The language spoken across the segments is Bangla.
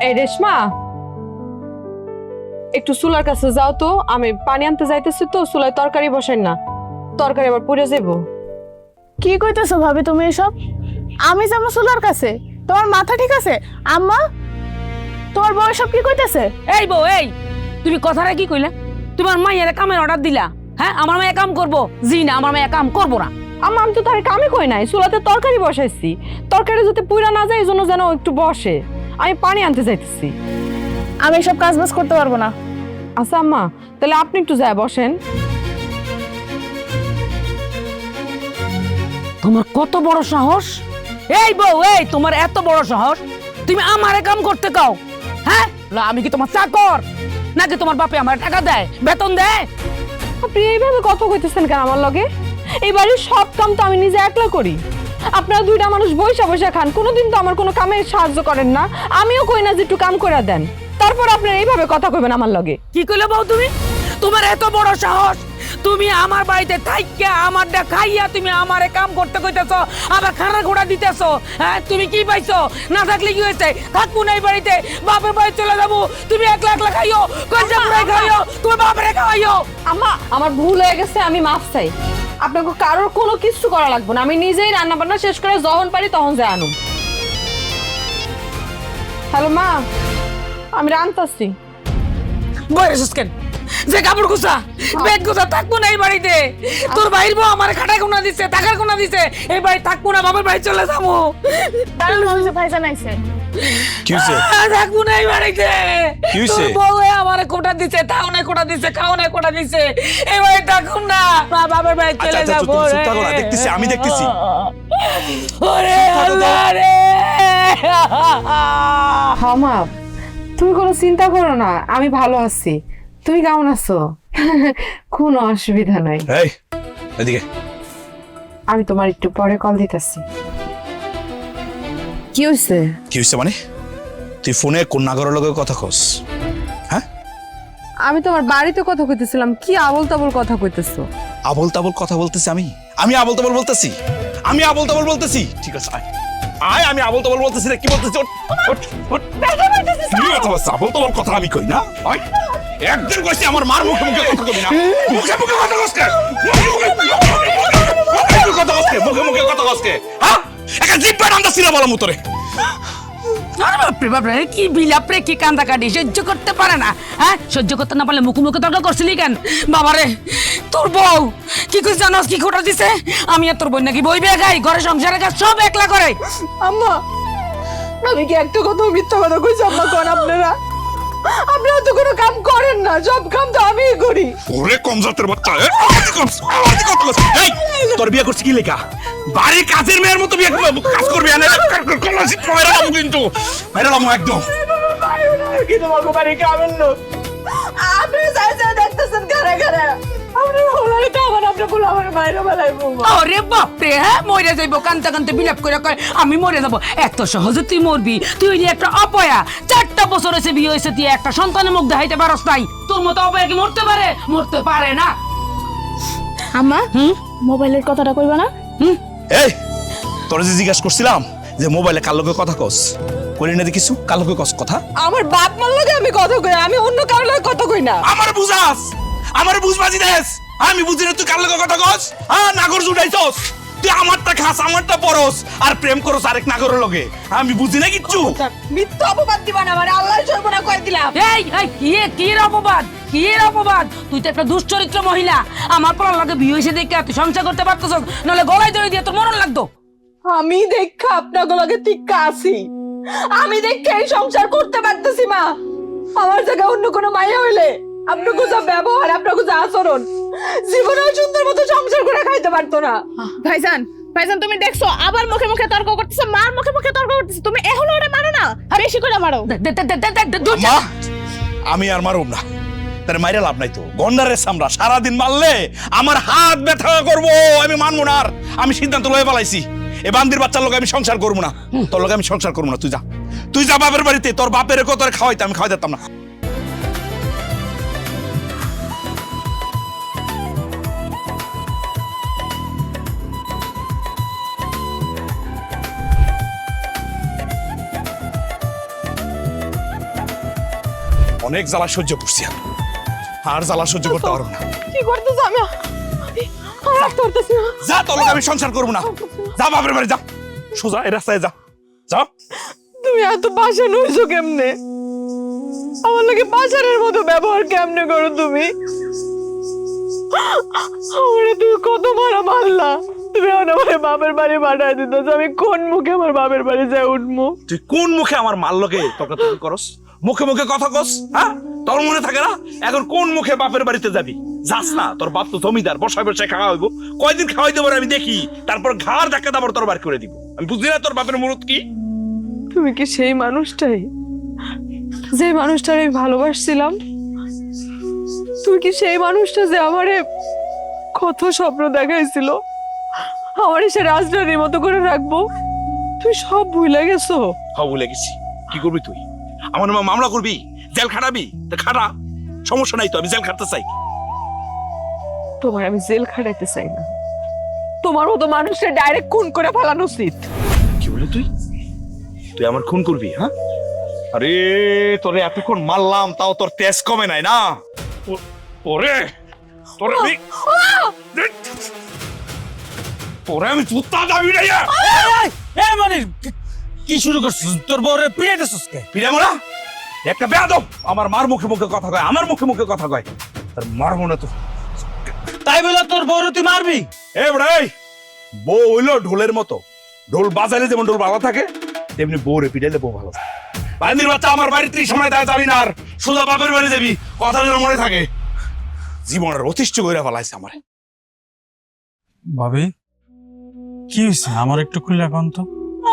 এই রেশমা, একটু চুলার কাছে যাও তো, আমি পানি আনতে যাইতেছি তো, চুলায় তরকারি বসাই না, তরকারি আবার পুড়ে যাবো। কি কইতেছো ভাবি তুমি এসব? আমি যাবো চুলার কাছে? তোমার মাথা ঠিক আছে? আম্মা, তোমার বউ এসব কি কইতেছে? এই বউ, এই তুমি কথাটা কি কইলা? তোমার মাইয়ারে কামের অর্ডার দিলা? হ্যাঁ, আমার মাইয়া কাম করবো? জি না, আমার মাইয়া কাম করবো না। আম্মা, আমি তো তার কামই কই নাই, চুলাতে তরকারি বসাইছি, তরকারি যাতে পুড়া না যায় এই জন্য যেন একটু বসে, আমি পানি আনতে যাইতেছি। আমি এসব কাজ বাজ করতে পারবো না। আচ্ছা আম্মা, তাহলে আপনি একটু যায় বসেন। তোমার কত বড় সাহস! এই বউ, এই তোমার এত বড় সাহস, তুমি আমারে কাম করতে কাও? হ্যাঁ, আমি কি তোমার চাকর নাকি? তোমার বাপে আমার টাকা দেয়, বেতন দেয়? আপনি এইভাবে কথা কইতেছেন কেন আমার লগে? এই বাড়ির সব কাম তো আমি নিজে একলা করি, আপনারা দুইটা মানুষ বইসা বইসা খান, কোনোদিন তো আমার কোনো কামে সাহায্য করেন না, আমিও কই না যে একটু কাম করে দেন, তারপর আপনারা এইভাবে কথা কইবেন আমার লগে? কি কইলে বউ তুমি? তোমার এত বড় সাহস, তুমি আমার বাড়িতে থাইকা আমারটা খাইয়া তুমি আমারে কাম করতে কইতেছো, আবার খানা ঘোড়া দিতেছো? হ্যাঁ, তুমি কি পাইছো? না থাকলে কি হয়েছে? থাকবো না এই বাড়িতে, বাপের বাড়ি চলে যাবো, তুমি একলা একলা খাইও, কইজা পুরাই খাইও, তোমার বাপরে খাওয়াইও। আম্মা, আমার ভুল হয়ে গেছে, আমি মাফ চাই, আপনাকে কারোর কোনো কিছু করা লাগবে না, আমি নিজেই রান্না বান্না শেষ করে যখন পারি তখন যা আনুম। হ্যালো মা, আমি রান্তাছি। বয়স কেন যে কাপড় গুছা বেড গুছা, থাকবো না এই বাড়িতে। তোর বাইর বউ আমার খাটা কোনা দিছে, টাকার কোনা দিছে, এই বাড়ি থাকবো না, বাবার বাড়ি চলে যাবো। ভাইজান আইছে। কি হইছে? থাকবো না এই বাড়িতে। কি হইছে? তোর বউ আমার কোটা দিছে, তাওনে কোটা দিছে, খাওনে কোটা দিছে, এই বাড়ি থাকুন না, বাবার বাড়ি চলে আচ্ছা, যাবো। তুমি চুপ থাকো না, দেখতেছি, আমি দেখতেছি। ওরে আল্লাহ রে! হ্যাঁ মা, তুমি কোনো চিন্তা করো না, আমি ভালো আছি, তুমি কেমন আছো? কোনো অসুবিধা নাই। এই এদিকে। আমি তোমার একটু পরে কল দিতেছি। কি হয়েছে? কি হইছে মানে? তুই ফোনে কন্যাগরের লগে কথা কস? হ্যাঁ, আমি তোমার বাড়িতে কথা কইতেছিলাম, কি আবল তাবল কথা কইতেছো? আবল তাবল কথা বলতেছি? আমি আবল তাবল বলতেছি? আমি আবল তাবল বলতেছি? ঠিক আছে, আয় আয়, আমি আবল তাবল বলতেছি রে। কি বলতেছি? ওঠ, ওঠ, ওঠ। কি কথা বলছিস? আবল তাবল কথা আমি কই না? আয়, একদিন কইছি আমার মার মুখে মুখে কথা কবি না। মুখে মুখে কথা কস কে? মুখে মুখে কথা কস কে? হ্যাঁ, একটা জিব্বা নান্দা ছিল বলা মুতরে। আরে বাপরে বাপরে, কি বিলাপ রে, কি কান্দা কাটি, সহ্য করতে পারে না? হ্যাঁ, সহ্য করতে না পারলে মুখে মুখে তর্ক করছিলি কেন? বাবারে, তোর বউ কি কইছ জানোস? কি খোটা দিছে? আমি আর তোর বোন নাকি বই বিয়ে খাই, ঘরে সংসারের কাজ সব একলা করে। আম্মা, আমি কি একটা কথা মিথ্যা কথা কইছি? আম্মা কোন আপনারা তো কোনো কাম করেন না, সব কাম তো আমিই করি। ওরে কম জাতের বাচ্চা, তোর বিয়ে করছিস কি লেখা? বাড়ির কাজের মেয়ের মতো বিয়ে কাজ করবি? কিন্তু একদম কি তোমাকে বাড়ি কামেন না, আপনি যাই যাই দেখতেছেন ঘরে ঘরে, আপনি হলাই তো আমার, আপনি বলে আমার মায়ের বেলায় বলবো। আরে বাপরে, হ্যাঁ, মরে যাইবো কানতে কানতে বিলাপ করে কয় আমি মরে যাবো। এত সহজে তুই মরবি? তুই হইলি একটা অপয়া, 4টা বছর হয়েছে বিয়ে হয়েছে, তুই একটা সন্তানের মুখ দেখাইতে পারস নাই। তোর মতো অপয়া কি মরতে পারে? মরতে পারে না। আম্মা, মোবাইলের কথাটা কইবা না? এই তোর যে জিজ্ঞাসা করছিলাম যে মোবাইলে কার লগে কথা কস, করি না দেখিস কার লগে কস কথা? আমার বাপ মার লগে আমি কথা কই, আমি অন্য কারোর লগে কথা কই না। আমার বুঝাস, আমার বুঝবাজি দেস, আমি বুঝি না তুই কার লগে কথা কস? হ্যাঁ, নাগর জুড়াইছস তুই, আমারটা খাস, আমারটা পরস, আর প্রেম করস আরেক নাগরের লগে। আমি বুঝি না কিচ্ছু। মিথ্যা অপবাদ দিবা না আমার, আল্লাহ সর্বনা কই দিলাম। এই এই কি এর অপবাদ, কি এর অপবাদ? তুই তো একটা দুশ্চরিত্র মহিলা। আমার পড়ার লাগে বিয়ে হয়েছে দেখে তুই সংসার করতে পারতেছ, নাহলে গলায় দড়ি দিয়ে তোর মরণ লাগতো। আমি দেখা আপনার লগে টিক্কা আছি, আমি দেখে এই সংসার করতে পারতেছি মা। আমার জায়গায় অন্য কোনো মাইয়া হইলে আপনার যা ব্যবহার, আপনার যা আচরণ, জীবনেও সুন্দর মতো সংসার করে খাইতে পারতো না। ভাইজান, ভাইজান তুমি দেখছো আবার মুখে মুখে তর্ক করতেছে, মার মুখে মুখে তর্ক করতেছে, তুমি এখনো ওরে মারো না? বেশি করে মারো। মা, আমি আর মারুম না, তার মাইরে লাভ নাই তো। গন্ডারের সামরা সারাদিন মারলে আমার হাত ব্যথা করবো, আমি মানবো না। আর আমি সিদ্ধান্ত লয়ে পালাইছি, এ বান্দির বাচ্চার লোক আমি সংসার করবো না, তোর লোক আমি সংসার করবো না। তুই যা বাপের বাড়িতে, তোর বাপের কত খাওয়াইতে, আমি খাওয়াই দিতাম না। অনেক জ্বালা সহ্য করছি আমি। আর জ্বালা সহ্য করতে পারবো না। কি করতেছ? আমি রাখতে পারতেছি না। যা, তোর লগে আমি সংসার করবো না। যা বাপের বাড়ি যা, সোজা এই রাস্তায় যা। যা। তুমি এত বাসা নইছো কেমনে? আমার লাগে বাজারের মতো ব্যবহার কেমনে করো তুমি? আমারে তুমি কত মারা মারলা। তুমি এখন আমার বাপের বাড়ি পাঠায় দিতেছ। আমি কোন মুখে আমার বাপের বাড়ি যাই উঠবো? তুই কোন মুখে আমার মাল লগে তর্কাতর্কি করস? মুখে মুখে কথা কস, হ্যাঁ? তোর মনে থাকে না এখন কোন মুখে বাপের বাড়িতে যাবি? যাস না, তোর বাপ তো জমিদার, বসায় বসায় খাওয়া হইব। কয়দিন খাওয়াই দেবো আমি দেখি, তারপর ঘাড় ধাক্কা দাবার তোর বার করে দিব। আমি বুঝলি না তোর বাপের মুরত কি? তুমি কি সেই মানুষটাই, যে মানুষটার আমি ভালোবাসছিলাম? তুমি কি সেই মানুষটা যে আমারে কত স্বপ্ন দেখাইছিল আমারে সে রাজরানীর মতো করে রাখবো? তুই সব ভুলে গেছো। হ্যাঁ, ভুলে গেছি। কি করবি তুই? আমার নামে মামলা করবি? জেল খাটাবি? তো খাটা, সমস্যা নাই তো, আমি জেল খাটতে চাই। তোমার আমি জেল খাটাইতে চাই না, তোমার মতো মানুষের ডাইরেক্ট খুন করে ফেলানো উচিত। কি বলে তুই? তুই আমার খুন করবি? হ্যাঁ, আরে তোরে এতক্ষণ মারলাম, তাও তোর তেজ কমে নাই না? ওরে তোরে আমি তোরে আমি জুতা দাবি না। এ মানে কি শুরু করছিস? তোর বউরে পিড়াইতেছিস কে? ফিরে মোরা একটা বেয়াদব, আমার মার মুখে মুখে কথা কয়, আমার মুখে মুখে কথা কয়। তার মারবো না তো। তাই বলে তোর বউরে তুই মারবি? এ বড়, বউ হইলো ঢোলের মতো, ঢোল বাজালে যেমন ঢোল ভালো থাকে, তেমনি বউরে পিটাইলে বউ ভালো থাকে। বান্দির বাচ্চা, আমার বাড়িতে সময় দেয় যাবি না, আর সোজা বাপের বাড়ি যাবি, কথা যেন মনে থাকে। জীবনের অতিষ্ঠ করে ফেলাইছে আমারে। ভাবি কি হয়েছে আমার একটু খুলে এখন তো।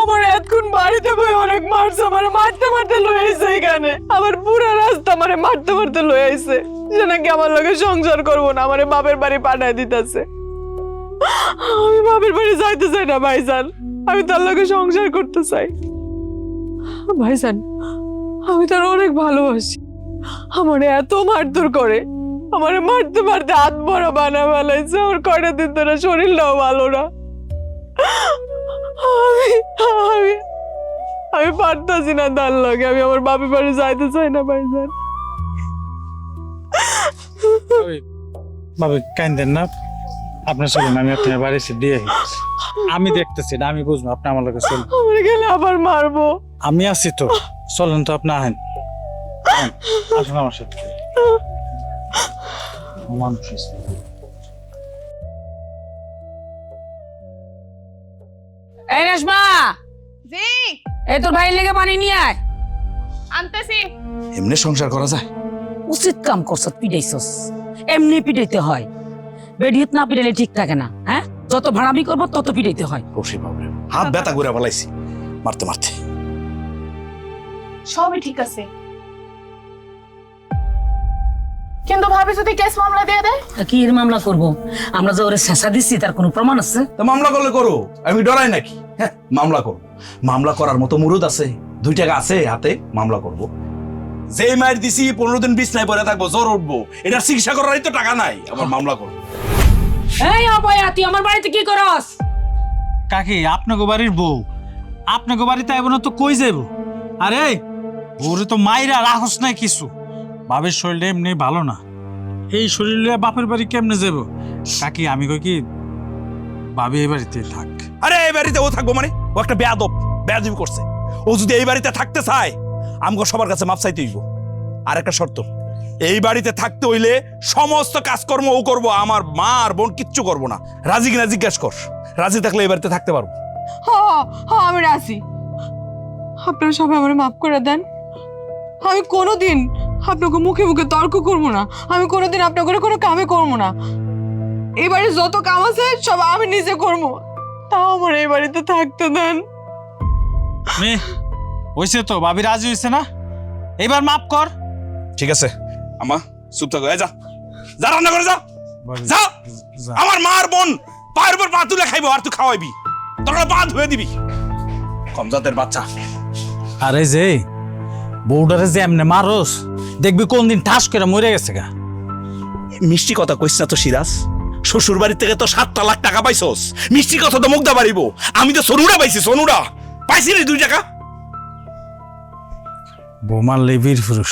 আমার এতক্ষণ বাড়িতে বই অনেক মারছে, আমার মারতে মারতে লয়ে আইছে এখানে। আমার পুরো রাস্তা আমারে মারতে মারতে লয়ে আইছে, যে নাকি আমার লগে সংসার করবো না, আমারে বাপের বাড়ি পাঠায় দিতেছে। আমি বাপের বাড়ি যাইতে চাই না ভাইজান, আমি তার লগে সংসার করতে চাই। ভাইজান, আমি তার অনেক ভালোবাসি। আমারে এত মারধর করে, আমারে মারতে মারতে হাত বড় বানা ফেলাইছে। আমার কয়টা দিন ধরে শরীরটাও ভালো না। আমি আমি পারতাছি না তার লগে, আমি আমার বাপের বাড়ি যাইতে চাই না ভাইজান। ভাবি কাইন্দেন না, আপনার চলুন, আমি আপনার বাড়ি এসে দিয়ে আসি। আমি দেখতেছি না, আমি বুঝবো, আপনি আমার লোকে চলুন। আমার গেলে আবার মারবো। আমি আছি তো, চলেন তো, আপনি আহেন, আসুন আমার সাথে। মানুষ আছে। এই রেশমা, জি এই তোর ভাইয়ের লেগে পানি নিয়ে আয়। আনতেছি। এমনি সংসার করা যায়? উচিত কাম করছ, পিটাইছস। এমনি পিটাইতে হয়, বেডিয়ত না পিটাইলে ঠিক থাকে না। হ্যাঁ, যত ভাড়ামি করবো তত পিটাইতে হয়। বসে বাবরে, হাত ব্যথা করে ফেলাইছি মারতে মারতে। সবই ঠিক আছে, কিন্তু ভাবি যদি কেস মামলা দিয়ে দেয়? কি এর মামলা করব? আমরা যে ওরে শেষা দিচ্ছি তার কোনো প্রমাণ আছে? তা মামলা করলে করো, আমি ডরাই নাকি? হ্যাঁ, মামলা করবো। মামলা করার মতো মুরুদ আছে, 2 টাকা আছে হাতে, মামলা করব। যে মায়ের দিছি 15 দিন বিছনায় পড়ে থাকবো, জ্বর উঠবো, এটা চিকিৎসা করারই তো টাকা নাই, আবার মামলা করবো। এই অপয়া, তুই আমার বাড়িতে কি করস? কাকি আপনাকে বাড়ির বউ, আপনাকে বাড়িতে আইব না তো কই যাইব? আরে ওরে তো মাইরা রাখস না কিছু। বাপের শরীরটা এমনি ভালো না, এই শরীর লিয়ে বাপের বাড়ি কেমনে যাব? কাকি আমি কই কি, ভাবি এই বাড়িতে থাক। আরে এই বাড়িতে ও থাকবো মানে? ও একটা বেয়াদব, বেয়াদবি করছে। ও যদি এই বাড়িতে থাকতে চায়, আমাকে সবার কাছে মাপ চাইতে হইব। আর একটা শর্ত, এই বাড়িতে থাকতে হইলে সমস্ত কাজকর্ম ও করবো, আমার মা আর বোন কিচ্ছু করবো না। রাজি কিনা জিজ্ঞাসা কর, রাজি থাকলে এই বাড়িতে থাকতে পারবো। হ্যাঁ, আমি রাজি। আপনারা সবাই আমার মাফ করে দেন। আমি কোনোদিন আপনাকে মুখে মুখে তর্ক করবো না, আমি কোনোদিন আপনাকে কোনো কামে করবো না। এই বাড়ির যত কাম আছে সব আমি নিজে করবো, তাও আমার এই বাড়িতে থাকতে দেন। মেয়ে হইছে তো, ভাবি রাজি হইছে না, এবার মাফ কর। ঠিক আছে আমা, চুপ থাকো। যা যা, রান্না করে যা, ভাবি, যা। যা। আমার মার বোন পায়ের উপর পা তুলে খাইবো, আর তুই খাওয়াইবি, তোর পা ধুয়ে দিবি, কম জাতের বাচ্চা। আরে যে বউডারে যে এমনে মারস, দেখবি কোন দিন ঠাস করে মরে গেছে গা। মিষ্টি কথা কইস না তো সিরাজ, শ্বশুর বাড়ি থেকে তো 7 লাখ টাকা পাইছস, মিষ্টি কথা তো মুগ্ধা বাড়িব। আমি তো সোনুরা পাইছি, সোনুরা পাইছি রে 2 টাকা। বউ মারলে বীর পুরুষ,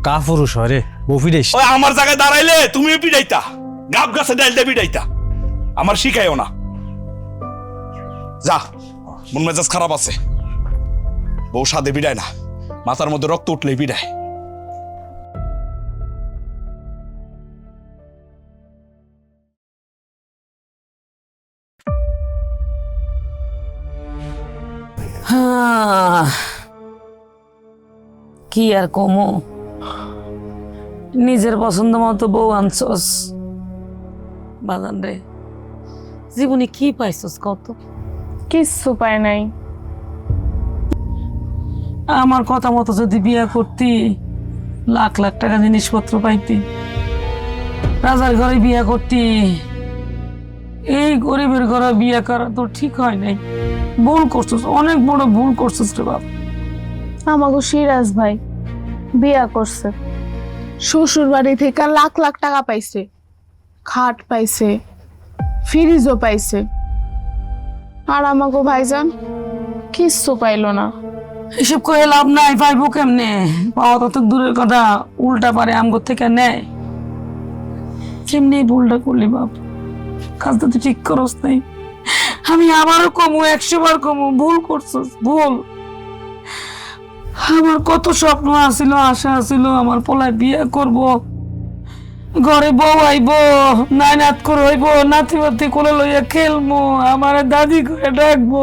কাপুরুষ হয় রে বফিরেস ওই আমার জায়গায় দাঁড়াইলে তুমিও পিড়াইতা, গাব গাছে ডাইলটা পিড়াইতা। আমার শিখাইও না। যা, মন মেজাজ খারাপ আছে। বউ সাদে পিড়ায় না, মাথার মধ্যে রক্ত উঠলেই পিড়ায়। কি আর কমো, নিজের পছন্দ মতো বউ আনছস। বাজান রে, জীবনে কি পাইছস কত? কিচ্ছু পায় নাই। আমার কথা মতো যদি বিয়ে করতি, লাখ লাখ টাকা জিনিসপত্র পাইতি। রাজার ঘরে বিয়ে করতি, এই গরিবের ঘরে বিয়ে করা তো ঠিক হয় নাই। ভুল করছিস, অনেক বড় ভুল করছিস রে বাপ। আমাকে সিরাজ ভাই বিয়া করছে, শ্বশুর বাড়ি থেকে লাখ লাখ টাকা পাইছে, খাট পাইছে, ফ্রিজও পাইছে। আর আমাকে ভাইজান কিচ্ছু পাইলো না। এসব করে লাভ নাই, পাইবো কেমনে? পাওয়া তত দূরের কথা, উল্টা পারে আমগো থেকে নেয়। কেমনি এই ভুলটা করলি বাপ? কাজটা তুই ঠিক করস নাই। আমি আবারও কমু, 100 বার কমু। ভুল করছিস, ভুল। আমার কত স্বপ্ন আছিল, আশা আছিল, আমার পোলায় বিয়ে করব, ঘরে বউ আইব, নাইনাত করে হইব, নাতি বাতি কোলে লইয়া খেলবো, আমার দাদি করে ডাকবো,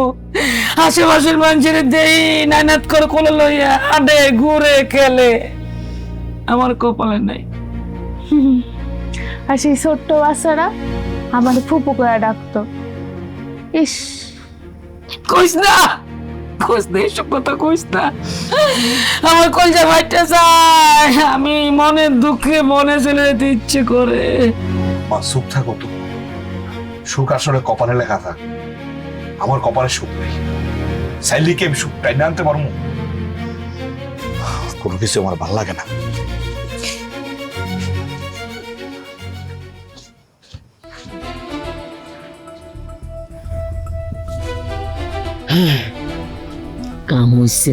আশেপাশের মানুষের দেই নাইনাত করে কোলে লইয়া আডে ঘুরে খেলে। আমার কপালে নাই। আর সেই ছোট্ট বাচ্চারা আমার ফুপু করে ডাকতো। ইস, কইস না, কইস না, এসব কথা কইস না। আমার কলজা ভাইটা যায়, আমি মনের দুঃখে মনে চলে যেতে ইচ্ছে করে। মা সুখ থাকো তো, সুখ আসলে কপালে লেখা থাক। আমার কপালে সুখ নেই, চাইলে কি আমি সুখ টাইনে আনতে পারবো? কোনো কিছু আমার ভালো লাগে না। কাম হইছে।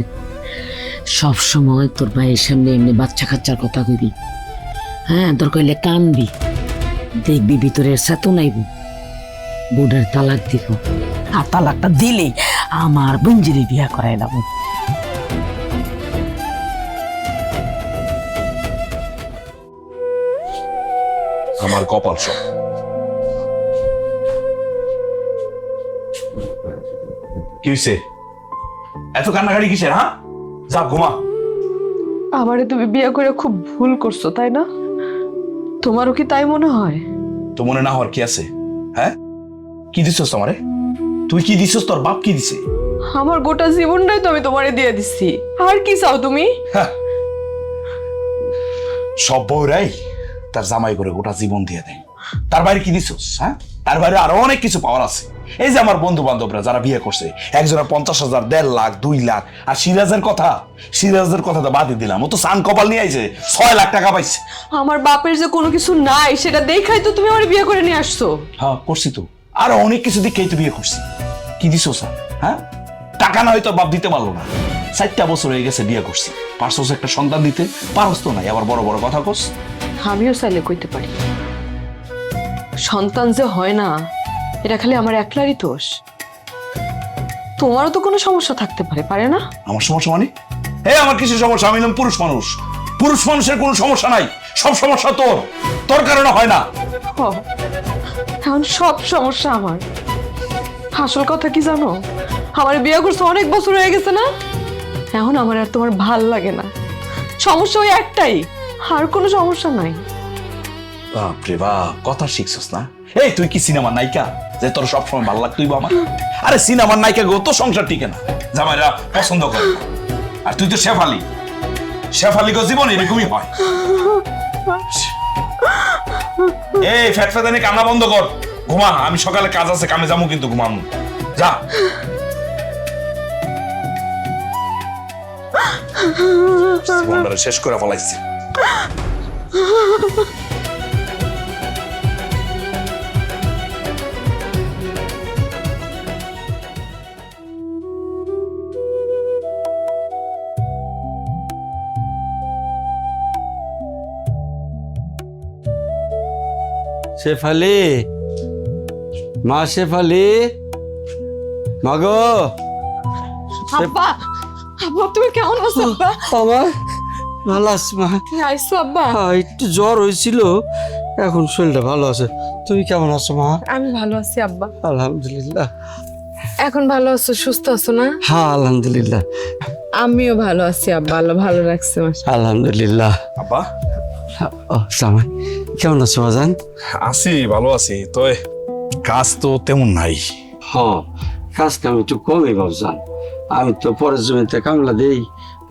সব সময় তোর ভাইয়ের সামনে এমনি বাচ্চা কাচ্চার কথা কইবি, হ্যাঁ, তোর কইলে কানবি, দেখবি ভিতরের সাথে নাইব, বুড়ার তালাক দিব। আর তালাকটা দিলেই আমার বঞ্জিরে বিয়া করাইলাম। আমার কপাল সব। কি হয়েছে? এত কান্নাকাটি কিসের? হ্যাঁ, যা ঘুমা। আমারে তুমি বিয়ে করে খুব ভুল করছো, তাই না? তোমারও কি তাই মনে হয়? তো মনে না হওয়ার কি আছে? হ্যাঁ, কি দিছস আমারে? তুই কি দিছস? তোর বাপ কি দিছে? আমার গোটা জীবনটাই তো আমি তোমারে দিয়ে দিচ্ছি। আর কি চাও তুমি? হ্যাঁ, সব বউরাই তার জামাই করে গোটা জীবন দিয়ে দেয়। তার বাইরে কি দিছস? হ্যাঁ, তার বাইরে আরো অনেক কিছু পাওয়ার আছে। এই যে আমার বন্ধু বান্ধবরা যারা বিয়ে করছে, একজনের 50,000, 1.5 লাখ, 2 লাখ। আর সিরাজের কথা তো বাদই দিলাম, ও তো সান কপাল নিয়ে আইছে, 6 লাখ টাকা পাইছে। আমার বাপের যে কোনো কিছু নাই সেটা দেখাই তো তুমি আমার বিয়ে করে নিয়ে আসছো। হ্যাঁ, করছি তো। আরো অনেক কিছু দেখেই তো বিয়ে করছি। কি দিছস? হ্যাঁ, টাকা না হয়তো বাপ দিতে পারলো না। 4টা বছর হয়ে গেছে বিয়ে করছি, পারছস একটা সন্তান দিতে? পারস তো নাই, আবার বড় বড় কথা কস। আমিও চাইলে কইতে পারি, সন্তান যে হয় না এটা খালি আমার একলারই দোষ। তোমারও তো কোনো সমস্যা থাকতে পারে না? আমার সমস্যা মানে? আমার কিছু সমস্যা? আমি হলাম পুরুষ মানুষ। পুরুষ মানুষের কোনো সমস্যা নাই, সব সমস্যা তোর কারণে হয় না। এখন সব সমস্যা আমার। আসল কথা কি জানো, আমার বিয়ে করছে অনেক বছর হয়ে গেছে না, এখন আমার আর তোমার ভাল লাগে না। সমস্যা ওই একটাই, আর কোনো সমস্যা নাই। বাপরে বাপ, কথা শিখছস না? এই তুই কি সিনেমার নায়িকা যে তোর সবসময় ভালো লাগতই বা আমার? আরে সিনেমার নায়িকা গো তো সংসার টিকে না, জামাইরা পছন্দ করে না। আর তুই তো শেফালি গো জীবন এরকমই হয়। এই ফ্যাটফাদানি কান্না বন্ধ কর, ঘুমা। আমি সকালে কাজ আছে, কামে যাবো, কিন্তু ঘুমাবো। যা। জীবনটারে শেষ করে ফেলাইছি। শেফালি, মা শেফালি, মাগো। আব্বা আব্বা তুমি কেমন আছো আব্বা? আমার ভালো আছি মা। আইসো আব্বা? একটু জ্বর হয়েছিল, এখন শরীরটা ভালো আছে। তুমি কেমন আছো মা? আমি ভালো আছি আব্বা। আলহামদুলিল্লাহ। এখন ভালো আছো, সুস্থ আছো না? হ্যাঁ আলহামদুলিল্লাহ। আমিও ভালো আছি আব্বা, আল্লাহ ভালো রাখছে মাসা। আলহামদুলিল্লাহ। আব্বা ও জামাই কেমন আছো বাজান? আছি, ভালো আছি। তো কাজ তো তেমন নাই। হ্যাঁ, কাজ কাম একটু কমই বাবজান। আমি তো পরের জমিতে কামলা দেই,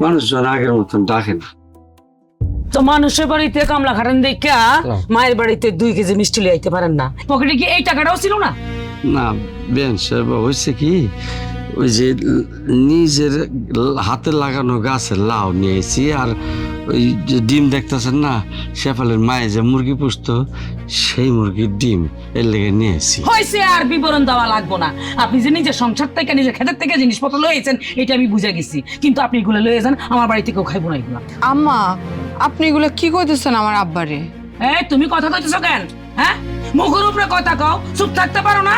মানুষজন আগের মতন ডাকে না। তো মানুষের বাড়িতে কামলা খাটেন দেখা মায়ের বাড়িতে 2 কেজি মিষ্টি লিয়ে আইতে পারেন না? পকেটে কি এই টাকাটাও ছিল না? না বেন সাহেব, হয়েছে কি, ওই যে নিজের হাতে লাগানো গাছের লাউ নিয়েছি, আর ওই যে ডিম দেখতেছেন না, শেফালের মায়ে যে মুরগি পুষতো, সেই মুরগির ডিম এর লেগে নিয়েছি। হয়েছে, আর বিবরণ দেওয়া লাগবো না। আপনি যে নিজের সংসার থেকে, নিজের ক্ষেতের থেকে জিনিসপত্র লয়েছেন, এটা আমি বুঝে গেছি। কিন্তু আপনি এগুলো লয়ে যান, আমার বাড়ি থেকেও খাইবো না এগুলো। আম্মা আপনি এগুলো কি কইতেছেন আমার আব্বারে? তুমি কথা কইতেছো কেন? হ্যাঁ, মুখের উপরে কথা কও, চুপ থাকতে পারো না?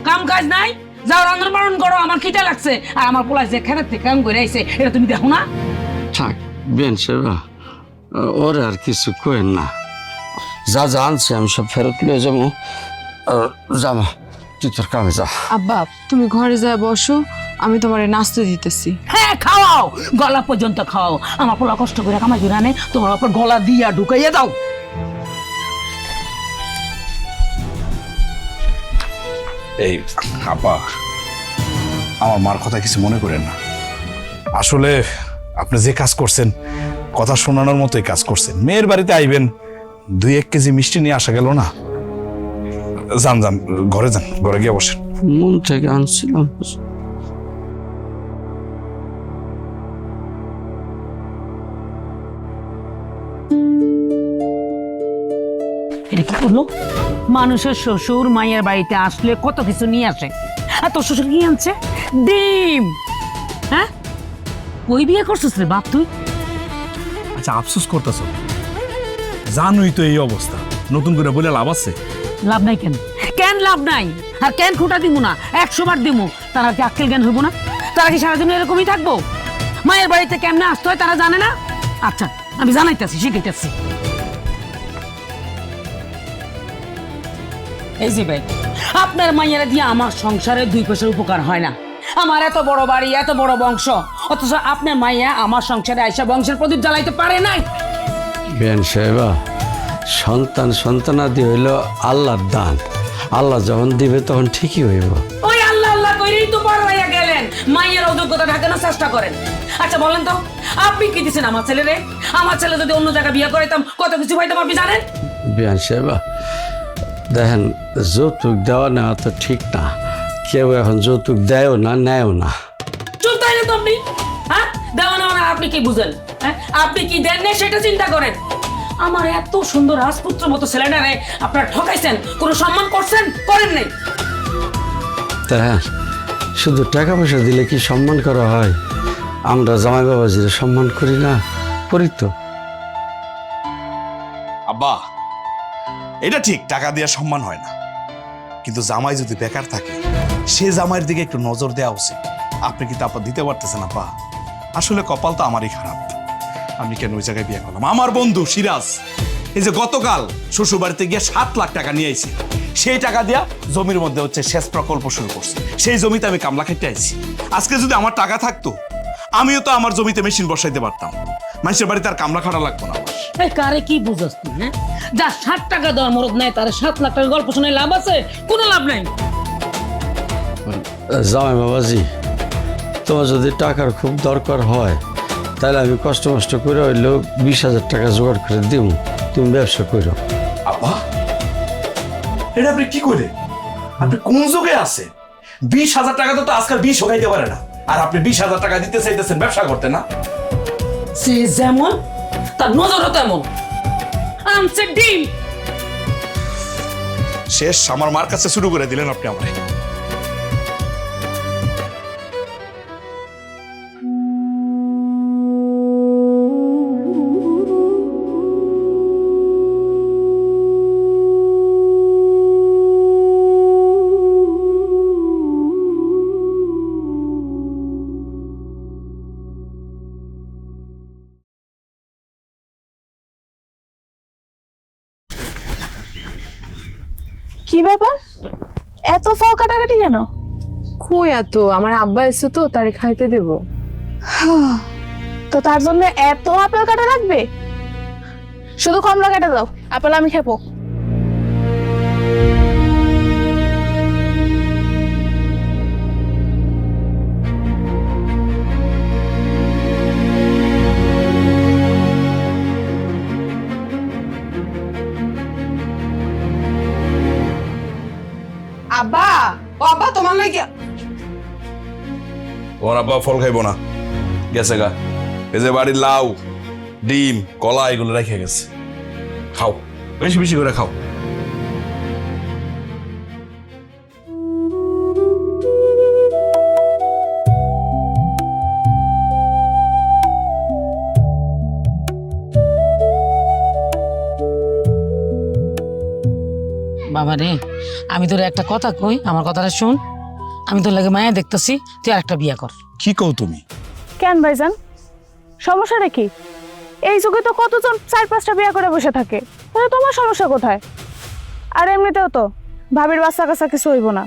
কাম কাজ নাই, যাও রান্না বান্না করো, আমার খিদে লাগছে। আর আমার পোলা যে ক্ষেতের থেকে কাম করে আইছে, এটা তুমি দেখো না? থাক বেন সাহেব, ওরে আর কিছু কয়েন না। যা যা আনছি আমি সব ফেরত নিয়ে যাবো। জামা তুই তোর কামে যা। আব্বা তুমি ঘরে যায় বসো, আমি তোমারে নাস্তা দিতেছি। হ্যাঁ খাওয়াও, গলা পর্যন্ত খাওয়াও। আমার পোলা কষ্ট করে কামাই করে আনে, তোমার উপর গলা দিয়া ঢুকাইয়া দাও। এই আপা, আমার মার কথা কিছু মনে করেন না। আসলে আপনি যে কাজ করছেন, কথা শোনানোর মতোই কাজ করছেন। মেয়ের বাড়িতে আইবেন, 2-1 কেজি মিষ্টি নিয়ে আসা গেল না? যান যান, ঘরে যান, ঘরে গিয়ে বসেন। মন থেকে আনছিলাম। এটা কি করলো? মানুষের শ্বশুর মায়ের বাড়িতে আসলে কত কিছু নিয়ে আসে, আর তোর শ্বশুর কি আনছে? ডিম। হ্যাঁ, ওই বিয়ে করছিস রে বাপ তুই? আচ্ছা আফসোস করতেছ? জানোই তো এই অবস্থা, নতুন করে বলে লাভ আছে? লাভ নাই কেন? কেন লাভ নাই? আর কেন খোটা দিব না? 100 বার দিব। তারা কি আক্কেল জ্ঞান হইব না? তারা কি সারাদিন এরকমই থাকবো? মায়ের বাড়িতে কেমনে আসতে হয় তারা জানে না? আচ্ছা আমি জানাইতেছি, শিখাইতেছি। এই যে ভাই, আপনার মাইয়ারা দিয়ে আমার সংসারে 2 পয়সার উপকার হয় না। আমার এত বড় বাড়ি, এত বড় বংশ, অথচ আপনার মাইয়া আমার সংসারে আইসা বংশের প্রদীপ জ্বালাইতে পারে নাই। বেন সাহেবা, সন্তান সন্তানাদি হইল আল্লাহর দান। আল্লাহ যখন দিবে তখন ঠিকই হইব। ওই আল্লাহ আল্লাহ কইরেই তো পারাইয়া গেলেন, মাইয়ের অযোগ্যতা ঢাকানোর চেষ্টা করেন। আচ্ছা বলেন তো, আপনি কি দিচ্ছেন আমার ছেলেরে? আমার ছেলে যদি অন্য জায়গায় বিয়ে করাইতাম কত কিছু পাইতাম আপনি জানেন? বেন সাহেবা দেখেন, যৌতুক দেওয়া নেওয়া তো ঠিক না। কেউ এখন যৌতুক দেয়ও না, নেয়ও না। চুপ তাই না তো আপনি? হ্যাঁ, দেওয়া নেওয়া না আপনি কি বুঝেন? হ্যাঁ, আপনি কি দেন না সেটা চিন্তা করেন। আমার এত সুন্দর রাজপুত্র মতো ছেলেটারে আপনারা ঠকাইছেন, কোনো সম্মান করছেন? করেন নাই। তা হ্যাঁ, শুধু টাকা পয়সা দিলে কি সম্মান করা হয়? আমরা জামাই বাবাজিরে সম্মান করি না? করি তো। আব্বা এটা ঠিক, টাকা দিয়ে সম্মান হয় না, কিন্তু জামাই যদি বেকার থাকে, সে জামাইয়ের দিকে একটু নজর দেওয়া উচিত। আপনি কি তা দিতে পারতেছেন আব্বা? আসলে কপাল তো আমারই খারাপ। আমি কেন ওই জায়গায় বিয়ে করলাম? আমার বন্ধু সিরাজ এই যে গতকাল শ্বশুর বাড়িতে গিয়ে 7 লাখ টাকা নিয়ে আইছি, সেই টাকা দিয়া জমির মধ্যে হচ্ছে সেচ প্রকল্প শুরু করছে। সেই জমিতে আমি কামলা খেতে আইছি। আজকে যদি আমার টাকা থাকতো, আমিও তো আমার জমিতে মেশিন বসাইতে পারতাম। মানুষের বাড়িতে আর কামলা খাটা লাগতো না। এই কারে কি বুঝাস তুই? হ্যাঁ, যা 60 টাকা দেওয়ার মরদ নেয় তার 7 লাখ টাকার গল্প শুনে লাভ আছে? কোনো লাভ নাই। জামাই বাবাজি, তোমার যদি টাকার খুব দরকার হয়, তাহলে আমি কষ্ট মষ্ট করে হইলেও 20,000 টাকা জোগাড় করে দিব। তুমি ব্যবসা করো। আব্বা এটা আপনি কি করে? আপনি কোন যুগে আছেন? 20,000 টাকা তো আজকাল 20 খাইতে পারে না, আর আপনি 20,000 টাকা দিতে চাইতেছেন ব্যবসা করতে না? সে যেমন তার নজরও তেমন। আনছে ডিম। শেষ, আমার মার কাছে শুরু করে দিলেন আপনি আমারে। কি ব্যাপার, এত ফল কাটাকাটি কেন? কই এত, আমার আব্বা এসে তো তারে খাইতে দেব। তো তার জন্য এত আপেল কাটা লাগবে? শুধু কমলা কাটা দাও, আপেল আমি খাবো। আব্বা, ও আব্বা তোমার লাগে তোমার আব্বা ফল খাইবো না, গেছে গা। এই যে বাড়ির লাউ, ডিম, কলা এগুলো রেখে গেছে, খাও বেশি বেশি করে খাও। বাবা রে, আমি তোর একটা কথা কই, আমার কথাটা শুন। আমি তোর লাগে মায়া দেখতেছি, তুই আরেকটা বিয়া কর। কি কও তুমি? কেন ভাইজান, সমস্যাটা কি? এই যুগে তো কতজন 4-5টা বিয়ে করে বসে থাকে, তাহলে তোমার সমস্যা কোথায়? আর এমনিতেও তো ভাবির বাচ্চা কাচ্চা কিছু হইব না,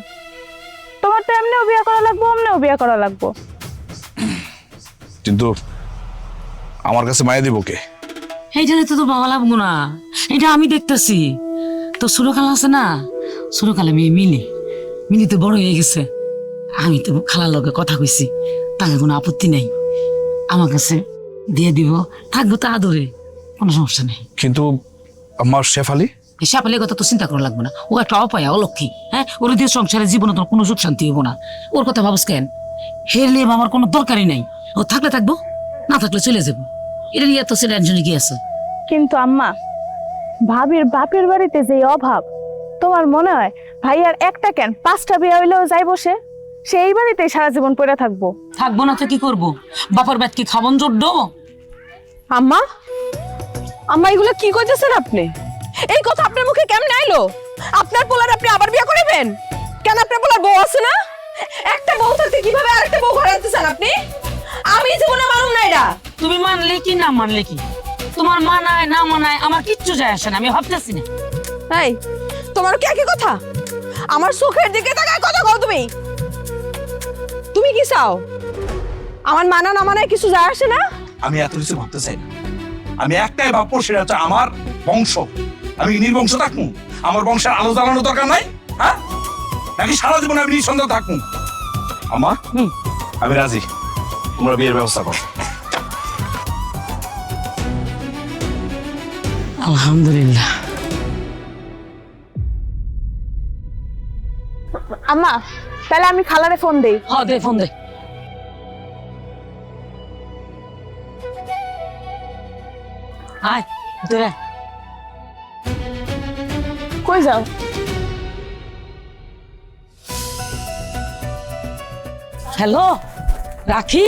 তোমার তো এমনিও বিয়ে করা লাগবো, অমনিও বিয়ে করা লাগবো। কিন্তু আমার কাছে মায়া দিব কে? এইটা তো তোর বাবা লাগবো না, এটা আমি দেখতেছি। তো ছোটখালা আছে না, ছোটখালা মেয়ে মিলি তো বড় হয়ে গেছে। আমি তো খালার লগে কথা কইছি, তাকে কোনো আপত্তি নেই, আমার কাছে দিয়ে দিব, থাকবো তো আদরে, কোনো সমস্যা নেই। কিন্তু আমার শেফালি, এই সাপালের কথা তো চিন্তা করা লাগবে না, ও একটা অপায়া, অলক্ষী। হ্যাঁ, ওর দিয়ে সংসারে জীবনে তোর কোনো সুখ শান্তি হইব না। ওর কথা ভাবস কেন? হেরলে আমার কোনো দরকারই নাই, ও থাকলে থাকবো, না থাকলে চলে যাবো। এটা নিয়ে এত টেনশনে কি আছে? কিন্তু আম্মা, ভাবির বাপের বাড়িতে যে অভাব, তোমার মনে হয় ভাইয়ার একটা কেন 5টা বিয়ে হইলেও যাই বসে সেই বাড়িতেই সারা জীবন পড়ে থাকবো? থাকবো না তো কি করবো? বাপের ব্যাট কি খাবন জোর? আম্মা, আম্মা এগুলো কি কইতেছেন আপনি? এই কথা আপনার মুখে কেমনে আইলো? আপনার পোলার আপনি আবার বিয়ে করিবেন কেন? আপনার পোলার বউ আছে না? একটা বউ থাকতে কিভাবে আরেকটা বউ ঘরে আনতেছেন আপনি? আমি জীবনে মানুম না এটা। তুমি মানলে কি না মানলে কি, তোমার মানায় না মানায় আমার কিচ্ছু যায় আসে না, আমি ভাবতেছি না। এই, তোমার কি একই কথা? আমার চোখের দিকে তাকায় কথা কও তুমি। তুমি কি চাও? আমার মানা না মানায় কিছু যায় আসে না? আমি এত কিছু ভাবতে চাই না। আমি একটাই ভাববো, সেটা হচ্ছে আমার বংশ। আমি নির্বংশ থাকবো, আমার বংশের আলো জ্বালানোর দরকার নাই। হ্যাঁ, নাকি সারা জীবন আমি নিঃসন্দেহ থাকবো? আমা, আমি রাজি, তোমরা বিয়ের ব্যবস্থা করো। আলহামদুলিল্লাহ। আম্মা, তাহলে আমি খালারে ফোন দেই। হ দে, ফোন দে। আয় দে। কই যাও? হ্যালো রাখি,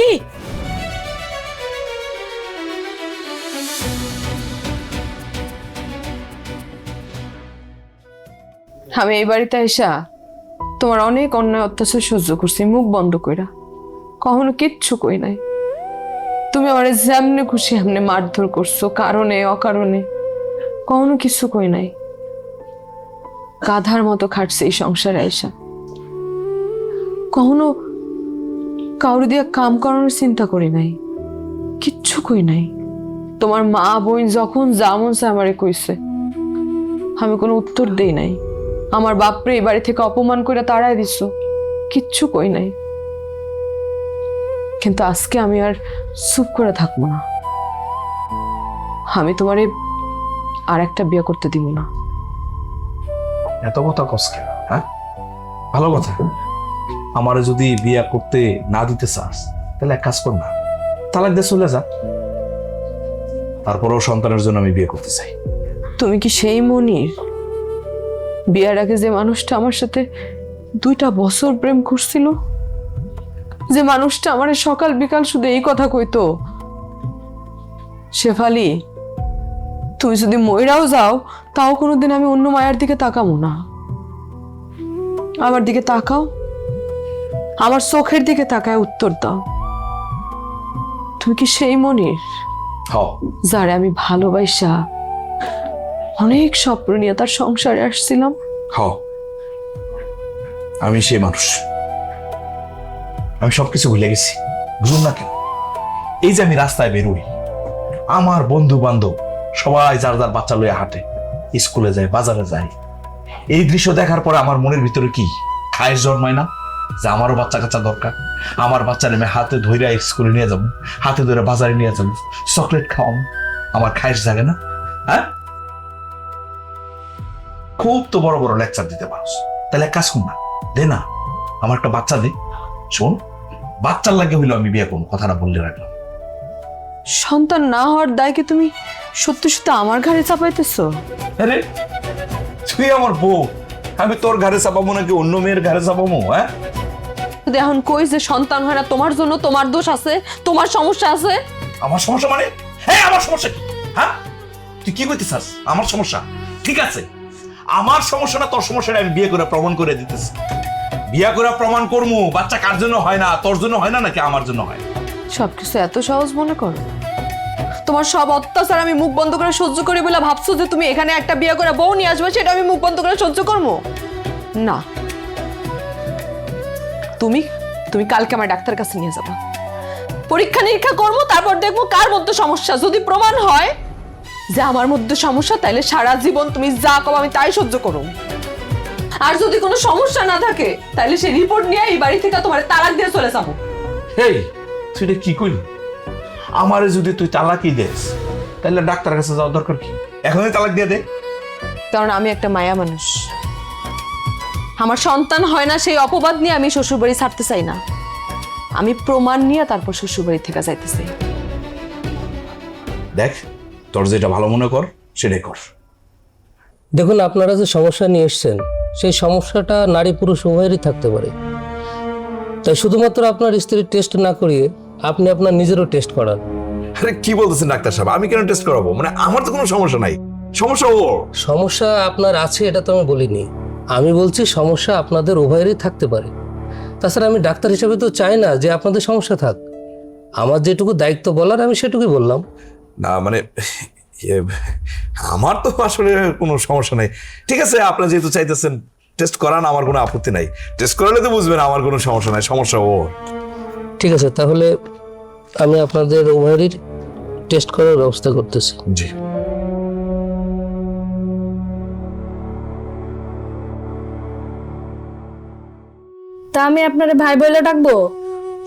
আমি এই বাড়িতে আইসা তোমার অনেক অন্যায় অত্যাচার সহ্য করছি মুখ বন্ধ কইরা, কখনো কিচ্ছু কই নাই। তুমি আমার যেমনে খুশি এমনি মারধর করছো, কারণে অকারণে, কখনো কিছু কই নাই। গাধার মতো খাটছে এই সংসারে আইসা, কখনো কাউরে দিয়া কাম করানোর চিন্তা করি নাই, কিচ্ছু কই নাই। তোমার মা বোন যখন যেমন আমারে কইছে, আমি কোনো উত্তর দেই নাই। আমার বাপরে এই বাড়ি থেকে অপমান করে তাড়াই দিছ, কিচ্ছু কই নাই। কিন্তু আজকে আমি আর চুপ করে থাকবো না। আমি তোমারে আর একটা বিয়ে করতে দিব না। এত কথা কস কেন? হ্যাঁ, ভালো কথা। আমারে যদি বিয়ে করতে না দিতে চাস, তাহলে এক কাজ কর না, তালাক দিয়ে চলে যা। তারপরেও সন্তানের জন্য আমি বিয়ে করতে চাই। তুমি কি সেই মনির, বিয়ের আগে যে মানুষটা আমার সাথে 2টা বছর প্রেম করছিল, যে মানুষটা আমার সকাল বিকাল শুধু এই কথা কইতো, শেফালি তুমি যদি মইরাও যাও তাও কোনোদিন আমি অন্য মায়ের দিকে তাকাবো না। আমার দিকে তাকাও, আমার চোখের দিকে তাকায় উত্তর দাও। তুমি কি সেই মনির যারে আমি ভালোবাসা অনেক স্বপ্ন নিয়ে তার সংসারে আসছিলাম? আমি সেই মানুষ, আমি সবকিছু ভুলে গেছি। বুঝুন না কেন, এই যে আমি রাস্তায় বেরোই, আমার বন্ধু বান্ধব সবাই যার যার বাচ্চা লইয়া হাঁটে, স্কুলে যায়, বাজারে যায়, এই দৃশ্য দেখার পরে আমার মনের ভিতরে কি খায়েশ জন্মায় না যে আমারও বাচ্চা কাচ্চা দরকার, আমার বাচ্চার আমি হাতে ধরে স্কুলে নিয়ে যাবো, হাতে ধরে বাজারে নিয়ে যাবো, চকলেট খাওয়াবো, আমার খায়েশ জাগে না? হ্যাঁ, খুব তো বড় বড় লেকচার দিতে পারো, তাহলে এক কাজ কর না, দে না আমার একটা বাচ্চা দে। শোন, বাচ্চার লাগে হইলো আমি বিয়ে করবো, কথাটা বললে রাখলাম। সন্তান না হওয়ার দায় কি তুমি সত্যি সত্যি আমার ঘাড়ে চাপাইতেছো? আরে তুই আমার বউ, আমি তোর ঘরে চাপাবো নাকি অন্য মেয়ের ঘরে চাপাবো? হ্যাঁ, যদি এখন কই যে সন্তান হয় না তোমার জন্য তোমার দোষ আছে, তোমার সমস্যা আছে। আমার সমস্যা মানে? হ্যাঁ, আমার সমস্যা কি? হ্যাঁ, তুই কি করতে চাস? আমার সমস্যা ঠিক আছে, আমার সমস্যা না তোর সমস্যাটা আমি বিয়ে করে প্রমাণ করে দিতেছি। বিয়ে করে প্রমাণ করবো বাচ্চা কার জন্য হয় না, তোর জন্য হয় না নাকি আমার জন্য হয়? সবকিছু এত সহজ মনে করো? তোমার সব অত্যাচার আমি মুখ বন্ধ করে সহ্য করি বলে ভাবছো যে তুমি এখানে একটা বিয়ে করে বউ নিয়ে আসবে, সেটা আমি মুখ বন্ধ করে সহ্য করবো না। তুমি তুমি কালকে আমার ডাক্তারের কাছে নিয়ে যাবা, পরীক্ষা নিরীক্ষা করবো, তারপর দেখবো কার মধ্যে সমস্যা। যদি প্রমাণ হয় যে আমার মধ্যে সমস্যা, তাহলে সারা জীবন তুমি যা কও আমি তাই সহ্য করো। আর যদি কোনো সমস্যা না থাকে, তাহলে সেই রিপোর্ট নিয়ে এই বাড়ি থেকে তোমার তালাক দিয়ে চলে যাবো। এই তুই এটা কি করলি? আমারে যদি তুই তালাকই দেস, তাহলে ডাক্তারের কাছে যাওয়ার দরকার কি? এখনই তালাক দিয়ে দে। কারণ আমি একটা মায়া মানুষ, আমার সন্তান হয় না সেই অপবাদ নিয়ে আমি শ্বশুরবাড়ি ছাড়তে চাই না। আমি প্রমাণ নিয়ে তারপর শ্বশুরবাড়ি থেকে যাইতে চাই। দেখ, তোর যেটা ভালো মনে কর সেটাই কর। দেখুন, আপনারা যে সমস্যা নিয়ে এসছেন, সেই সমস্যাটা নারী পুরুষ উভয়েরই থাকতে পারে। তাই শুধুমাত্র আপনার স্ত্রীর টেস্ট না করিয়ে আপনি আপনার নিজেরও টেস্ট করান। আরে কি বলতেছেন ডাক্তার সাহেব, আমি কেন টেস্ট করাবো? মানে আমার তো কোনো সমস্যা নাই, সমস্যা ওর। সমস্যা আপনার আছে এটা তো আমি বলিনি, আমি বলছি সমস্যা আপনাদের উভয়েরই থাকতে পারে। তাছাড়া আমি ডাক্তার হিসেবে তো চাই না যে আপনাদের সমস্যা থাক। আমার যেটুকু দায়িত্ব বলার আমি সেটুকুই বললাম। না মানে আমার তো আসলে কোনো সমস্যা নাই। ঠিক আছে, আপনারা যেহেতু চাইতেছেন টেস্ট করান, আমার কোনো আপত্তি নাই। টেস্ট করালে তো বুঝবেন আমার কোনো সমস্যা নাই, সমস্যা ওর। ঠিক আছে, তাহলে আমি আপনাদের উভয়েরই টেস্ট করার ব্যবস্থা করতেছি। জি। তা আমি আপনার ভাই বইলে ডাকবো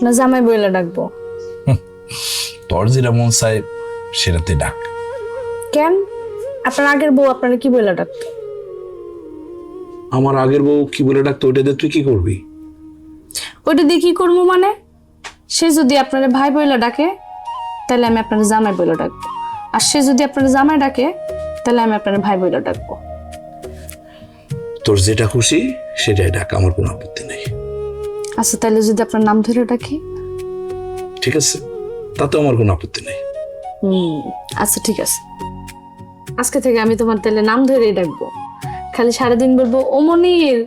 না জামাই বইলে ডাকবো? তোর যেটা মন চায় সেটাতে ডাক। কেন, আপনার আগের বউ আপনারা কি বইলে ডাকতো? আমার আগের বউ কি বলে ডাকতো, ওইটা দিয়ে তুই কি করবি? ওইটা দিয়ে কি করবো মানে? সে যদি আপনার ভাই বইলে ডাকে তাহলে আমি আপনার জামাই বইলে ডাকবো, আর সে যদি আপনার জামাই ডাকে তাহলে আমি আপনার ভাই বইলে ডাকবো। তোর যেটা খুশি সেটাই ডাক, আমার কোনো আপত্তি নেই। আচ্ছা, তাহলে যদি আপনার নাম ধরে ডাকি? ঠিক আছে, তাতে আমার কোনো আপত্তি নেই। আচ্ছা ঠিক আছে, আজকে থেকে আমি তোমার তাহলে নাম ধরেই ডাকবো। খালি সারাদিন বলবো, ও মনির,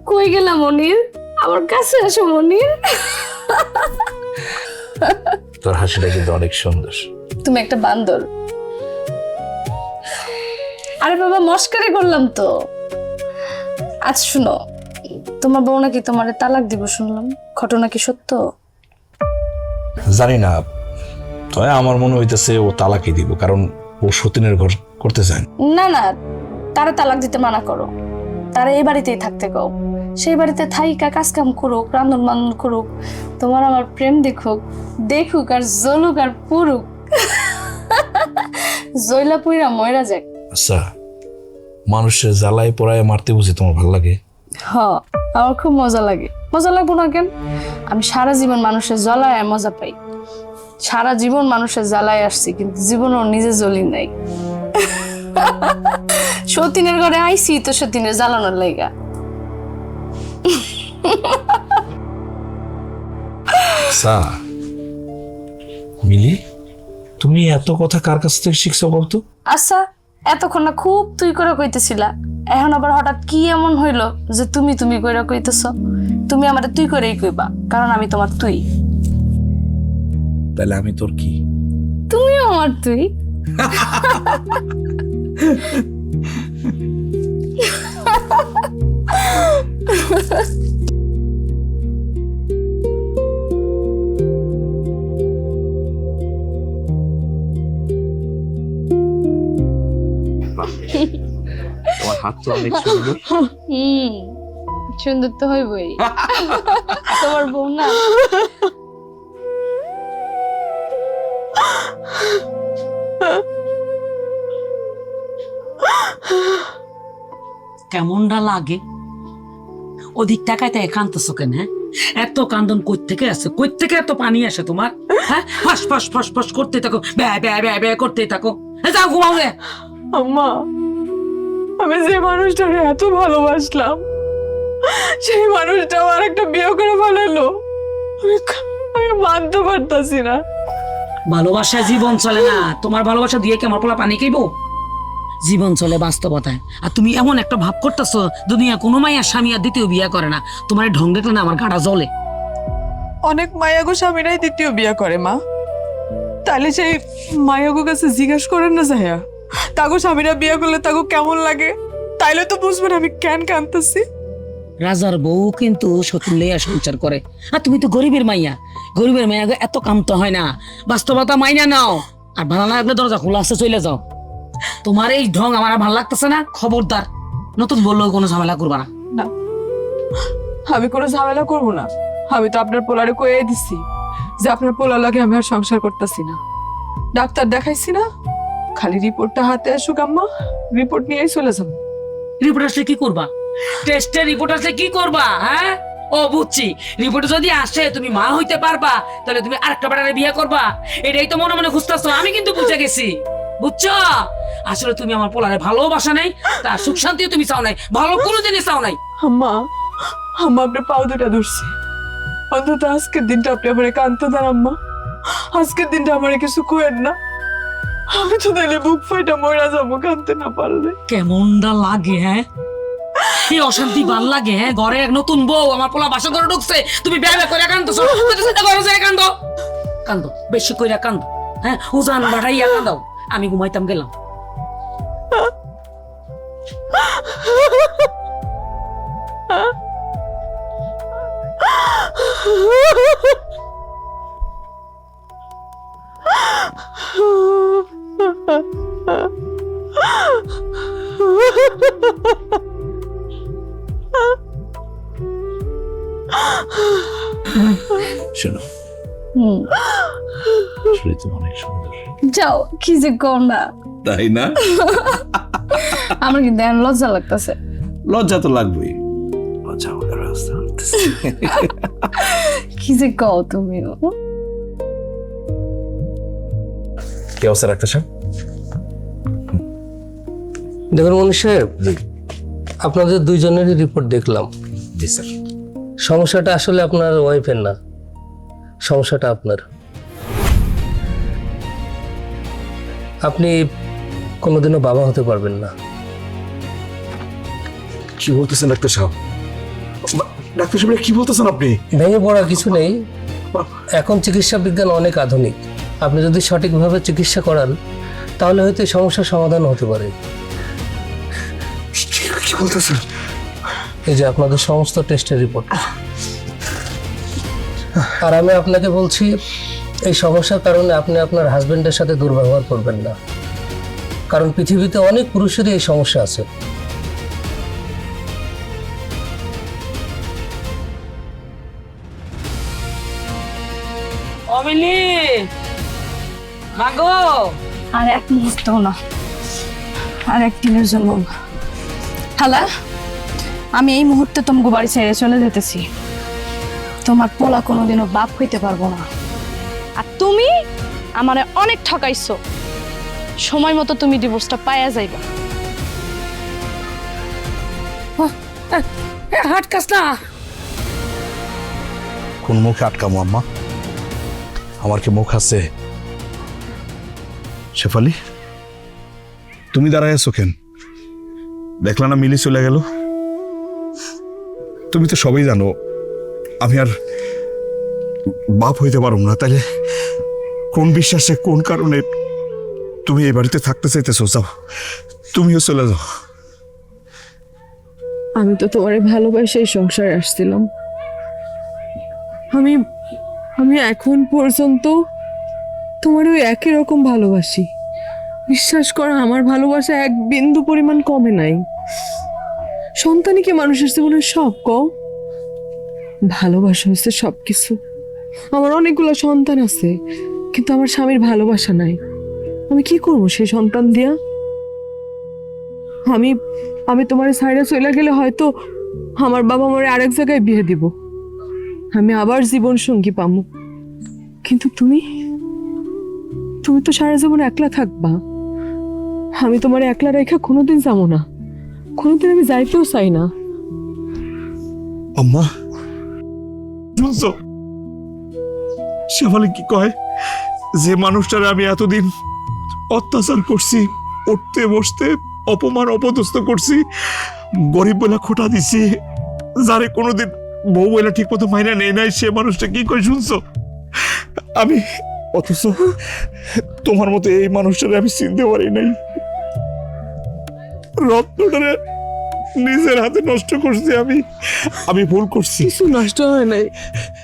কই গেলাম মনির, আমার কাছে আসো মনির। তোর হাসিটা কিন্তু অনেক সুন্দর। তুমি একটা বান্দর। আরে বাবা, মস্কারি করলাম তো। আচ্ছা শুনো, তোমার বউ নাকি তোমার তালাক দিব শুনলাম, ঘটনা কি সত্য? জানি না, তবে আমার মনে হইতেছে ও তালাকই দিব, কারণ ও সতীনের ঘর করতে চায়। না না, তারা তালাক দিতে মানা করো, তারা এই বাড়িতেই থাকতে কও। সেই বাড়িতে থাইকা কাজ কাম করুক, রান্ধন বান্ধন করুক, তোমার আমার প্রেম দেখুক, দেখুক আর জ্বলুক আর পুরুক, জয়লা পুইরা ময়রা যাক। আচ্ছা, মানুষের জ্বালায় পড়ায় মারতে বুঝি তোমার ভালো লাগে? হ, আমার খুব মজা লাগে। মজা লাগবো না কেন? আমি সারা জীবন মানুষের জ্বালায় মজা পাই। সারা জীবন মানুষের জ্বালায় আসছি, কিন্তু জীবনও নিজে জ্বলি নাই। সতীনের ঘরে আইছি তো সতীনের জ্বালানোর লাইগা। মিলি, তুমি এত কথা কার কাছ থেকে শিখছো বলতো? আচ্ছা, এতক্ষণ না খুব তুই করে কইতেছিলা, এখন আবার হঠাৎ কি এমন হইলো যে তুমি তুমি কইরা কইতেছ? তুমি আমারে তুই করেই কইবা, কারণ আমি তোমার তুই। তাহলে আমি তোর কি? তুমিও আমার তুই। তোমার হাত তো অনেক সুন্দর। সুন্দর তো হইবই। তোমার বউ না? কেমনটা লাগে? অধিক টাকায় তাই কান্দতেছো কেন? হ্যাঁ, এত কান্দন কই থেকে আসে? কই থেকে এত পানি আসে তোমার? হ্যাঁ, ফাঁস ফাঁস ফাঁস ফাঁস করতে থাকো, ব্যা ব্যা ব্যা ব্যা করতে থাকো। যাও ঘুমাও রে। আম্মা, আমি যে মানুষটাকে এত ভালোবাসলাম সেই মানুষটা আমার একটা বিয়ে করে ফেলালো। আমি মানতে পারতাছি না। ভালোবাসায় জীবন চলে না। তোমার ভালোবাসা দিয়ে কি আমার পোলা পানি খাইবো? জীবন চলে বাস্তবতায়। আর তুমি এমন একটা ভাব করতেছো দুনিয়া কোনো মাইয়া স্বামী আর দ্বিতীয় বিয়ে করে না। তোমার এই ঢং দেখলে না আমার গাটা জ্বলে। অনেক মায়াগো স্বামীরাই দ্বিতীয় বিয়ে করে মা। তাহলে সেই মায়াগো কাছে জিজ্ঞেস করেন না যাইয়া তাগো স্বামীরা বিয়ে করলে তাগো কেমন লাগে, তাইলে তো বুঝবেন আমি কেন কাঁদতেছি। রাজার বউ কিন্তু সতীন লইয়া সঞ্চার করে। আর তুমি তো গরিবের মাইয়া। গরিবের মাইয়া এত কামতে হয় না। বাস্তবতা মাইনা নাও। আর ভালো না লাগলে দরজা খোলা আছে, চলে যাও। তোমার এই ঢং আমার আর ভালো লাগতেছে না। খবরদার, নতুন বললেও কোনো ঝামেলা করবা না। না, আমি কোনো ঝামেলা করব না। আমি তো আপনার পোলারে কয়ে দিছি যে আপনার পোলার লাগে আমি আর সংসার করতেছি না। ডাক্তার দেখাইছি না, খালি রিপোর্টটা হাতে আসুক আম্মা, রিপোর্ট নিয়েই চলে যাবো। রিপোর্ট আসলে কি করবা? টেস্টের রিপোর্ট আসলে কি করবা? হ্যাঁ, ও বুঝছি। রিপোর্ট যদি আসে তুমি মা হইতে পারবা, তাহলে তুমি আরেকটা বেটারে বিয়ে করবা। এটাই তো মনে মনে খুঁজতেছো। আমি কিন্তু বুঝে গেছি, বুঝছো? আসলে তুমি আমার পোলারে ভালোবাসা নাই, তার সুখ শান্তিও তুমি চাও নাই, ভালো কোনো জিনিস চাও নাই। আম্মা, আম্মা আপনার পাও দুটা ধরছি। অন্তত আজকের দিনটা আপনি আমার কান্ত দেন আম্মা। আজকের দিনটা আমার কিছু কোয়েন না। আমি তো তাইলে বুক ফাইটা মরা যাবো কানতে না পারলে। কেমনটা লাগে? হ্যাঁ, এই অশান্তি ভাল লাগে? হ্যাঁ, ঘরে এক নতুন বউ, আমার পোলা বাসা করে ঢুকছে, তুমি ব্যয় করে কান্দছো। ঘরে যায় কান্দো, কান্দো বেশি কইরা কান্দো। হ্যাঁ, উজান বাড়াইয়া কান্দাও। আমি ঘুমাইতাম গেলাম। শোনো, আসলে তুমি অনেক সুন্দর। যাও, কি যে কও না। তাই না? আমার কিন্তু এখন লজ্জা লাগতেছে। লজ্জা তো লাগবেই। লজ্জা হওয়ার রাস্তা হচ্ছে। কি যে কও তুমি। কি অবস্থা ডাক্তার সাহেব? দেখুন মনীষ সাহেব, আপনাদের দুইজনেরই রিপোর্ট দেখলাম। জি স্যার। সমস্যাটা আসলে আপনার ওয়াইফের না, সমস্যাটা আপনার। আপনি কোনোদিনও বাবা হতে পারবেন না। কি বলতেছেন ডাক্তার সাহেব? ডাক্তার সাহেব কি বলতেছেন আপনি? ভেঙে পড়া কিছু নেই। এখন চিকিৎসা বিজ্ঞান অনেক আধুনিক। আপনি যদি সঠিকভাবে চিকিৎসা করান তাহলে হয়তো এই সমস্যার সমাধান হতে পারে। কি বলতেছেন? এই যে আপনাদের সমস্ত টেস্টের রিপোর্ট। আর আমি আপনাকে বলছি, এই সমস্যার কারণে আপনি আপনার হাজবেন্ডের সাথে দুর্ব্যবহার করবেন না, কারণ পৃথিবীতে অনেক পুরুষেরই এই সমস্যা আছে। অমিলি, মাগো, আর এক মুহূর্ত না, আর একদিনের জন্য। খালা, আমি এই মুহূর্তে তোমাকে বাড়ি ছেড়ে চলে যেতেছি। তোমার পোলা কোনোদিনও বাপ হইতে পারবো না। আর তুমি আমারে অনেক ঠকাইছো। সময় মতো তুমি ডিভোর্সটা পাইয়া যাইবা। হাটকাস না। কোন মুখে আটকামো আম্মা? আমার কি মুখ আছে? শেফালি, তুমি দাঁড়ায় আছো কেন? দেখলা না মিলি চলে গেল? তুমি তো সবই জানো আমি আর বাপ হইতে পারব না। তাইলে কোন বিশ্বাসে, কোন কারণে তুমি এই বাড়িতে থাকতে চাইতেছো? যাও, তুমিও চলে যাও। আমি তো তোমারে ভালোবাসে এই সংসারে আসছিলাম। আমি আমি এখন পর্যন্ত তোমার ওই একই রকম ভালোবাসি। বিশ্বাস করো, আমার ভালোবাসা এক বিন্দু পরিমাণ কমে নাই। সন্তানই কি মানুষের জীবনের সব কও? ভালোবাসা হচ্ছে সব কিছু। আমার অনেকগুলো সন্তান আছে, কিন্তু আমার স্বামীর ভালোবাসা নাই। আমি কি করবো সেই সন্তান দিয়া? আমি আমি তোমার সাইডে চলে গেলে হয়তো আমার বাবা আমার আরেক জায়গায় বিয়ে দিব, আমি আবার জীবন সঙ্গী পাবো। কিন্তু তুমি তুমি তো সারা জীবন একলা থাকবা। আমি তোমার একলা রেখা কোনোদিন যাবো না, কোনোদিন আমি যাইতেও চাই না। আম্মা শুনছো শেফালি কি কয়? যে মানুষটারে আমি এতদিন অত্যাচার করছি, উঠতে বসতে অপমান অপদস্থ করছি, গরিব বলে খোটা দিছি, যারে কোনোদিন বউ বলে ঠিক মতো মাইনা নেই নাই, সে মানুষটা কি কয় শুনছো? আমি অথচ তোমার মতো এই মানুষটারে আমি চিনতে পারি নাই। রত্নটারে নিজের হাতে নষ্ট করছি আমি। আমি ভুল করছি। কিছু নষ্ট হয় নাই,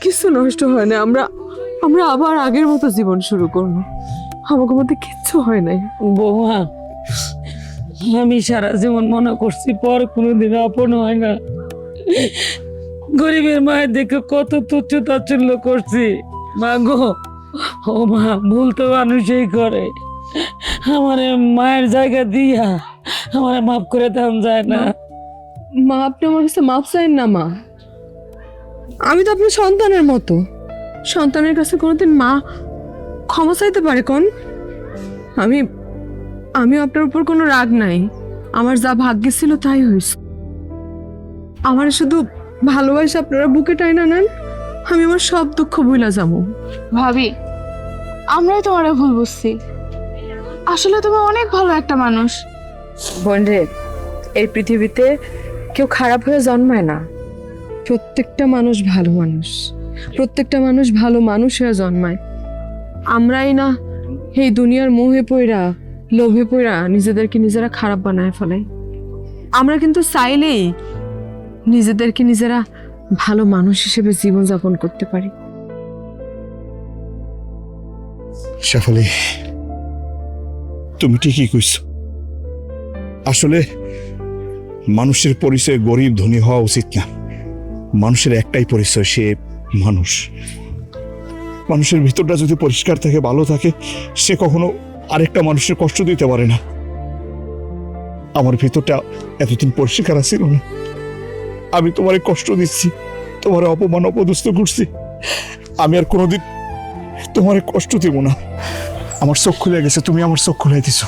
কিছু নষ্ট হয় না। আমরা আমরা আবার আগের মতো জীবন শুরু করবো। আমাকে মধ্যে কিচ্ছু হয় নাই। বৌমা, আমি সারা জীবন মনে করছি পর কোনোদিন আপন হয় না। গরিবের মায়ের দেখে কত তুচ্ছ তাচ্ছল্য করছি। মা গো, ও মা, ভুল তো মানুষই করে। আমার মায়ের জায়গা দিয়া আমার মাফ করে দেওয়া যায় না। মা, আপনি আমার কাছে মাপ চাইন না। মা, আমি তো আপনার সন্তানের মতো। সন্তানের কাছে কোনোদিন মা ক্ষমা চাইতে পারে কোন? আমি আপনার উপর কোনো রাগ নাই। আমার যা ভাগ্যে ছিল তাই হয়েছে। আমার শুধু ভালোবাসা আপনারা বুকে টাইনা নেন, আমি আমার সব দুঃখ ভুলা যাবো। ভাবি, আমরাই তোমারে ভুল বুঝছি। আসলে তুমি অনেক ভালো একটা মানুষ। বোন রে, এই পৃথিবীতে কেউ খারাপ হয়ে জন্মায় না। প্রত্যেকটা মানুষ ভালো মানুষ, প্রত্যেকটা মানুষ ভালো মানুষ হয়ে জন্মায়। আমরাই না এই দুনিয়ার মোহে পইরা, লোভে পইরা নিজেদেরকে নিজেরা খারাপ বানায় ফেলাই। আমরা কিন্তু চাইলেই নিজেদেরকে নিজেরা ভালো মানুষ হিসেবে জীবনযাপন করতে পারি। শেফালি, তুমি ঠিকই কইছো। আসলে মানুষের পরিচয় গরিব ধনী হওয়া উচিত না। মানুষের একটাই পরিচয়, সে মানুষ। মানুষের ভিতরটা যদি পরিষ্কার থাকে, ভালো থাকে, সে কখনো আরেকটা মানুষের কষ্ট দিতে পারে না। আমার ভিতরটা এতদিন পরিষ্কার ছিল না। আমি তোমারে কষ্ট দিচ্ছি, তোমার অপমান অপদস্থ করছি। আমি আর কোনোদিন তোমারে কষ্ট দিব না। আমার চোখ খুলে গেছে, তুমি আমার চোখ খুলে দিছো।